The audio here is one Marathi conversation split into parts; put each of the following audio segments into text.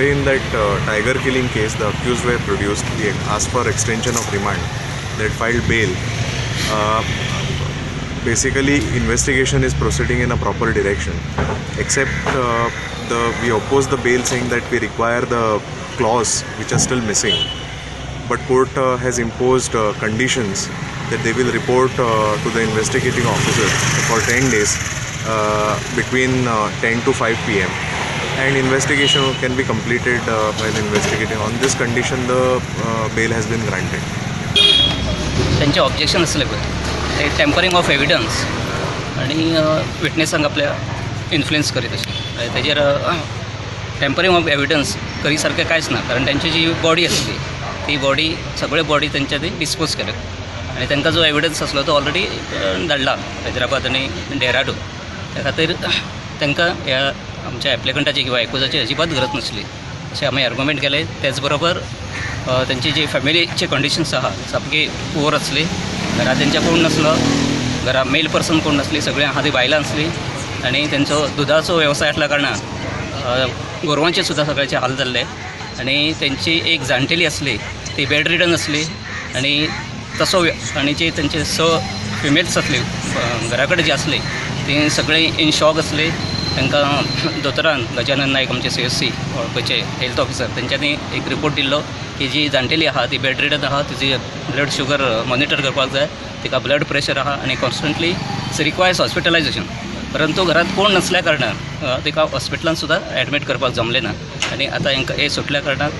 Today in that tiger killing case, the accused were produced. He asked for extension of remand. They had filed bail. Basically, investigation is proceeding in a proper direction. Except we oppose the bail, saying that we require the clause which are still missing. But court has imposed conditions that they will report to the investigating officer for 10 days between 10 to 5 p.m. and investigation can be completed by the investigating. On this condition, the bail has been granted. त्यांचे ऑब्जेक्शन असले ते टेम्परिंग ऑफ एविडन्स आणि विटनेसांक आपल्या इन्फ्लुएन्स करीत अशें तेजेर टेम्परिंग ऑफ एविडन्स करी सारकें कांयच ना, कारण त्यांची जी बॉडी आसली ती बॉडी सगळे बॉडी तेंच्या ती डिस्पोज केले आणि तांकां जो एविडन्स आसलो तो ऑलरेडी धाडला हैदराबाद आनी डेहराडून. त्या खातीर तांकां ह्या आमच्या एप्लिकंटाची किंवा एक्युजाची अजिबात गरज नासली अशें आमी आर्ग्युमेंट केले. त्याच बरोबर त्यांची जी फॅमिलीचे कंडिशन्स आहा सामकी पुअर आसली. घरा तेंच्या कोण नासलो, घरा मेल पर्सन कोण नासली, सगळीं आहा ती बायलां आसली आणि त्यांचो दुधाचो वेवसाय आसल्या कारणान गोरवांचे सुद्दां सगळ्याचे हाल जाल्ले आणि त्यांची एक जाणटेली असली ती बेड रिडन असली आणि तसो आणि जे त्यांचे फिमेल्स असली घरा कडेन जी असली ती सगळी इन शॉक असली. तांकां दोतोरान गजानन नायक आमचे CSC गोंयचे हेल्थ ऑफिसर तेंच्यांनी एक रिपोर्ट दिल्लो की जी जाणटेली आहा ती बेड रिडन आहा, तिजी ब्लड शुगर मॉनिटर करपाक जाय, तिका ब्लड प्रेशर आहा आणि कॉन्स्टंटली रिक्वायर्स हॉस्पिटलायजेशन. परंतु घरात कोण नसल्या कारणान तिका हॉस्पिटलान सुद्दां एडमीट करपाक जमलें ना आणि आतां हांकां हे सुटल्या कारणान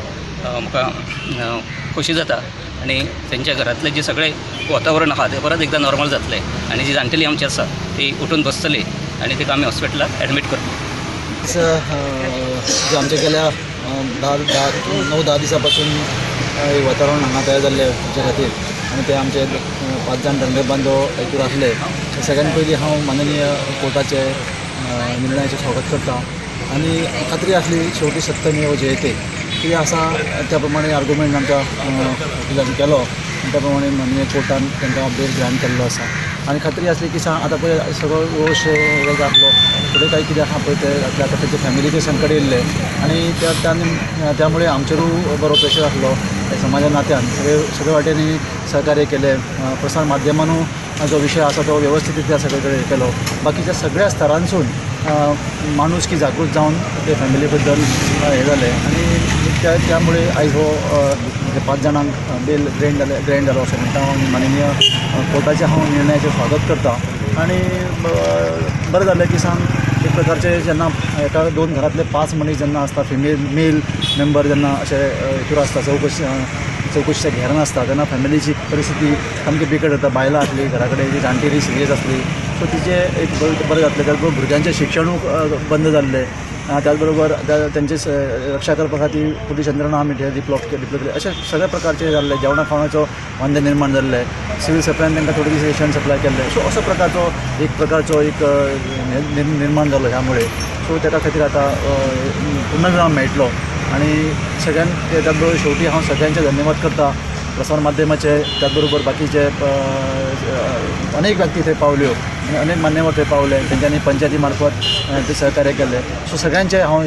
म्हाका खोशी जाता आणि त्यांच्या घरातले जे सगळे वातावरण आहा ते परत एकदा नॉर्मल जातलें आणि जी जाणटेली आमची आसा ती उठून बसतली आणि तिका आमी हॉस्पिटलाक एडमीट करतली. जे आमचे गेल्या 9-10 दिसां वातावरण हांगा तयार जाल्लें आमच्या खातीर आनी ते आमचे 5 जाण दंडबांधो हेतूर आसले. सगळ्यान पयलीं हांव माननीय कोर्टाचे निर्णयाचें स्वागत करता आनी खात्री आसली शेवटी सत्यमेव जयते कितें आसा त्या प्रमाणे आर्ग्युमेंट आमच्या वकिलांनी केलो त्या प्रमाणे माननीय कोर्टान तांकां बेल ग्रांट केल्लो आसा आनी खात्री आसली की आतां पळय सगळो रोश जातलो फुडें काय कितें आसा पळय ते आतां तेंचे फॅमिलीचे संकट येयल्ले आनी त्यामुळे आमचेरूय बरो प्रेशर आसलो समाजा नात्यान सगळे वाटेनी सहकार्य केले. प्रसार माध्यमांनूय जो विशय आसा तो वेवस्थीत सगळे कडेन केलो. बाकीच्या सगळ्या स्तरांसून माणूस की जागृत जावन ते फॅमिली बद्दल हे जाले आनी त्यामुळे आयज हो 5 जाणांक बेल ग्रँट जालो अशें म्हणटा हांव. माननीय कोर्टाचे हांव निर्णयाचें स्वागत करता आनी बरें जालें की एक प्रकारचे जेन्ना एका 2 घरांतले 5 मनीस जेन्ना आसता मेल मेंबर जेन्ना अशे हितूर आसता चवकशीच्या घेरान आसता तेन्ना फॅमिलीची परिस्थिती सामकी बिकट जाता. बायलां आसली घरा कडेन जी जाणटेली सिरियस आसली सो तिचे एक बरें जातलें. त्याच बरोबर भुरग्यांचें शिक्षणूय बंद जाल्लें. त्याच बरोबर तेंचे रक्षा करपा खातीर पुलीस यंत्रणा आमी डिप्लॉय केली अशे सगळे प्रकारचे जाल्ले. जेवणा खावणाचो वांदे निर्माण जाल्ले. सिवील सप्लायन तांकां थोडे दीस रेशन सप्लाय केल्ले. सो असो प्रकारचो एक निर्माण जालो ह्यामुळे. सो त्या खातीर आतां पुनर्विराम मेळटलो आनी सगळ्यान त्याच बरोबर शेवटी हांव सगळ्यांचे धन्यवाद करता प्रसार माध्यमाचे. त्याच बरोबर बाकीचे अनेक व्यक्ती थंय पावल्यो, अनेक मान्यवर थंय पावले, तेंच्यांनी पंचायती मार्फत ते सहकार्य केले. सो सगळ्यांचे हांव